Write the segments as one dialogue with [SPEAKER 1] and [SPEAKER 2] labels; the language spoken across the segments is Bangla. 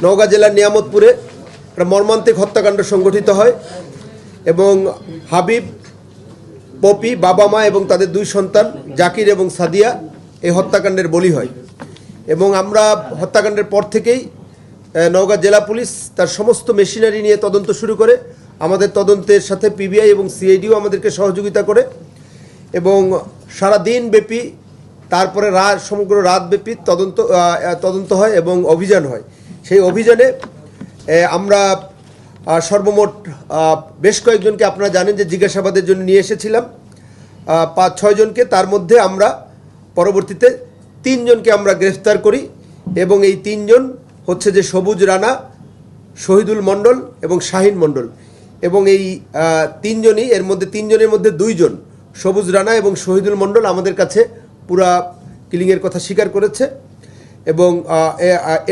[SPEAKER 1] নওগাঁ জেলার নিয়ামতপুরে একটা মর্মান্তিক হত্যাকাণ্ড সংঘটিত হয় এবং হাবিব, পপি, বাবা মা এবং তাদের দুই সন্তান জাকির এবং সাদিয়া এই হত্যাকাণ্ডের বলি হয়। এবং আমরা হত্যাকাণ্ডের পর থেকেই নওগাঁ জেলা পুলিশ তার সমস্ত মেশিনারি নিয়ে তদন্ত শুরু করে। আমাদের তদন্তের সাথে পিবিআই এবং সিআইডিও আমাদেরকে সহযোগিতা করে এবং সারা দিন ব্যাপী তারপরে সমগ্র রাতব্যাপী তদন্ত হয় এবং অভিযান হয়। সেই অভিযানে আমরা সর্বমোট বেশ কয়েকজনকে, আপনারা জানেন যে জিজ্ঞাসাবাদের জন্য নিয়ে এসেছিলাম 5-6 জনকে। তার মধ্যে আমরা পরবর্তীতে 3 জনকে আমরা গ্রেফতার করি এবং এই 3 জন হচ্ছে যে সবুজ রানা, শহীদুল মণ্ডল এবং শাহিন মণ্ডল। এবং এই 3 জনই, এর মধ্যে 3 জনের মধ্যে 2 জন সবুজ রানা এবং শহীদুল মণ্ডল আমাদের কাছে পুরা কিলিংয়ের কথা স্বীকার করেছে। এবং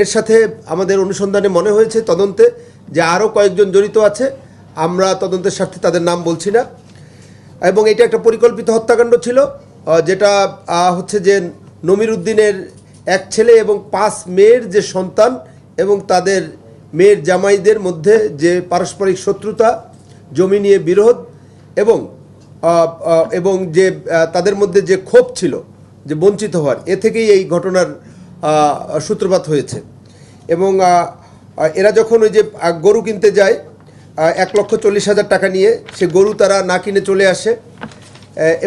[SPEAKER 1] এর সাথে আমাদের অনুসন্ধানে মনে হয়েছে তদন্তে যে আরও কয়েকজন জড়িত আছে। আমরা তদন্তের স্বার্থে তাদের নাম বলছি না। এবং এটা একটা পরিকল্পিত হত্যাকাণ্ড ছিল, যেটা হচ্ছে যে নমির উদ্দিনের এক ছেলে এবং 5 মেয়ের যে সন্তান এবং তাদের মেয়ের জামাইদের মধ্যে যে পারস্পরিক শত্রুতা, জমি নিয়ে বিরোধ এবং যে তাদের মধ্যে যে ক্ষোভ ছিল যে বঞ্চিত হওয়ার, এ থেকেই এই ঘটনার সূত্রপাত হয়েছে। এবং এরা যখন ওই যে গরু কিনতে যায় 1,40,000 টাকা নিয়ে, সে গরু তারা না কিনে চলে আসে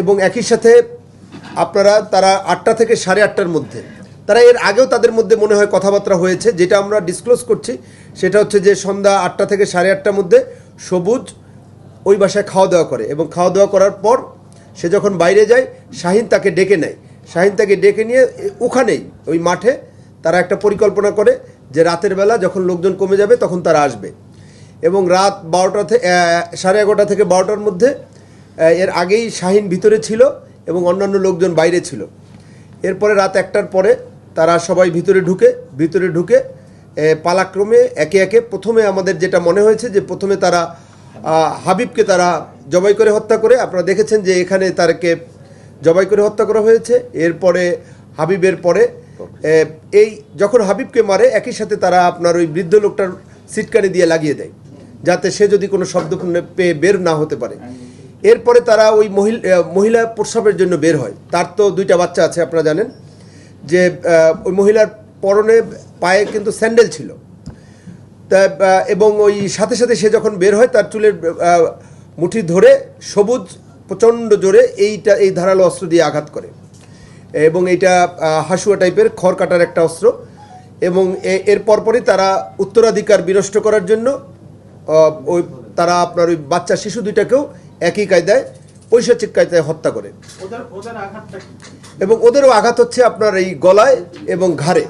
[SPEAKER 1] এবং একই সাথে তারা 8টা থেকে 8:30টার মধ্যে, তারা এর আগেও তাদের মধ্যে মনে হয় কথাবার্তা হয়েছে, যেটা আমরা ডিসক্লোজ করছি সেটা হচ্ছে যে সন্ধ্যা 8টা থেকে 8:30টার মধ্যে সবুজ ওই বাসায় খাওয়া দাওয়া করে এবং খাওয়া দাওয়া করার পর সে যখন বাইরে যায়, শাহিন তাকে ডেকে নেয়। শাহিন তাকে ডেকে নিয়ে ওখানেই ওই মাঠে তারা একটা পরিকল্পনা করে যে রাতের বেলা যখন লোকজন কমে যাবে তখন তারা আসবে। এবং রাত 12টা থেকে 11:30 থেকে 12টার মধ্যে, এর আগেই শাহিন ভিতরে ছিল এবং অন্যান্য লোকজন বাইরে ছিল। এরপরে রাত 1টার পরে তারা সবাই ভিতরে ঢুকে পালাক্রমে একে একে, প্রথমে আমাদের যেটা মনে হয়েছে যে প্রথমে তারা হাবিবকে তারা জবাই করে হত্যা করে, আপনারা দেখেছেন যে এখানে তারকে জবাই করে হত্যা করা হয়েছে। এরপরে হাবিবের পরে এই যখন হাবিবকে মারে, একই সাথে তারা ওই বৃদ্ধ লোকটার সিটকানি দিয়ে লাগিয়ে দেয় যাতে সে যদি কোনো শব্দ পেয়ে বের না হতে পারে। এরপরে তারা ওই মহিলা প্রস্রাবের জন্য বের হয়। তার তো 2টা বাচ্চা আছে, আপনারা জানেন যে ওই মহিলার পরনে পায়ে কিন্তু স্যান্ডেল ছিল। তা এবং ওই সাথে সাথে সে যখন বের হয় তার চুলের মুঠি ধরে সবুজ প্রচণ্ড জোরে এই ধারালো অস্ত্র দিয়ে আঘাত করে। এবং এইটা হাসুয়া টাইপের খড় কাটার একটা অস্ত্র। এবং এর পরপরই তারা উত্তরাধিকার বিনষ্ট করার জন্য তারা ওই বাচ্চা শিশু 2টাকেও একই কায়দায়, পৈশাচিক কায়দায় হত্যা করে। এবং ওদেরও আঘাত হচ্ছে আপনার এই গলায় এবং ঘাড়ে,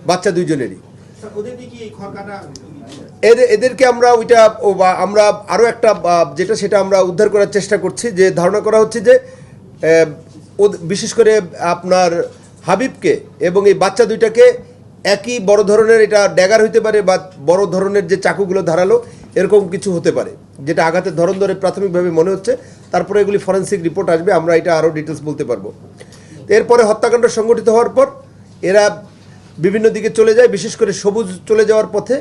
[SPEAKER 1] বাচ্চা 2 জনেরই। এদেরকে আমরা আমরা আরও একটা সেটা আমরা উদ্ধার করার চেষ্টা করছি। যে ধারণা করা হচ্ছে যে বিশেষ করে আপনার হাবিবকে এবং এই বাচ্চা 2টাকে একই বড় ধরনের, এটা ড্যাগার হইতে পারে বা বড় ধরনের যে চাকুগুলো ধারালো, এরকম কিছু হতে পারে, যেটা আঘাতের ধরন ধরে প্রাথমিকভাবে মনে হচ্ছে। তারপরে এগুলি ফরেন্সিক রিপোর্ট আসবে, আমরা এটা আরও ডিটেলস বলতে পারবো। এরপরে হত্যাকাণ্ড সংঘটিত হওয়ার পর এরা বিভিন্ন দিকে চলে যায়। বিশেষ করে সবুজ চলে যাওয়ার পথে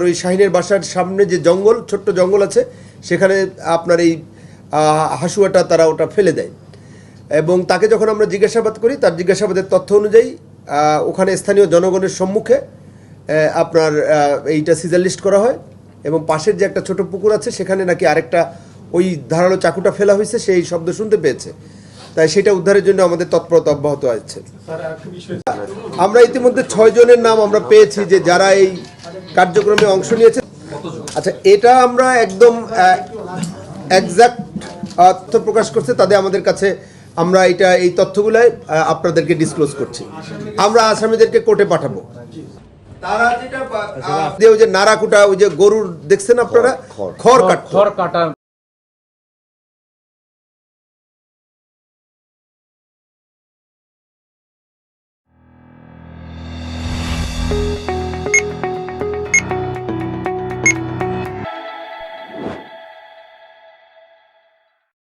[SPEAKER 1] ওই শাহিনের বাসার সামনে যে জঙ্গল, ছোট্ট জঙ্গল আছে, সেখানে এই হাসুয়াটা তারা ওটা ফেলে দেয়। এবং তাকে যখন আমরা জিজ্ঞাসাবাদ করি, তার জিজ্ঞাসাবাদের তথ্য অনুযায়ী ওখানে স্থানীয় জনগণের সম্মুখে এইটা সিজার লিস্ট করা হয় এবং পাশের যে একটা ছোট পুকুর আছে সেখানে নাকি আরেকটা ওই ধারালো চাকুটা ফেলা হয়েছে, সেই শব্দ শুনতে পেয়েছে। তাই সেটা উদ্ধারের জন্য আমাদের তৎপরতা অব্যাহত আছে। আমরা ইতিমধ্যে 6 জনের নাম আমরা পেয়েছি যে যারা এই কার্যক্রমে অংশ নিয়েছে। আচ্ছা, এটা আমরা একদম এক্সাক্ট তথ্য প্রকাশ করছে তাদের আমাদের কাছে। আমরা এই তথ্যগুলাই আপনাদেরকে ডিসক্লোজ করছি। আমরা আসামিদেরকে কোর্টে পাঠাবো। তারা যেটা ওই যে নারাকুটা, ওই যে গরুর দেখছেন আপনারা, খড় কাটা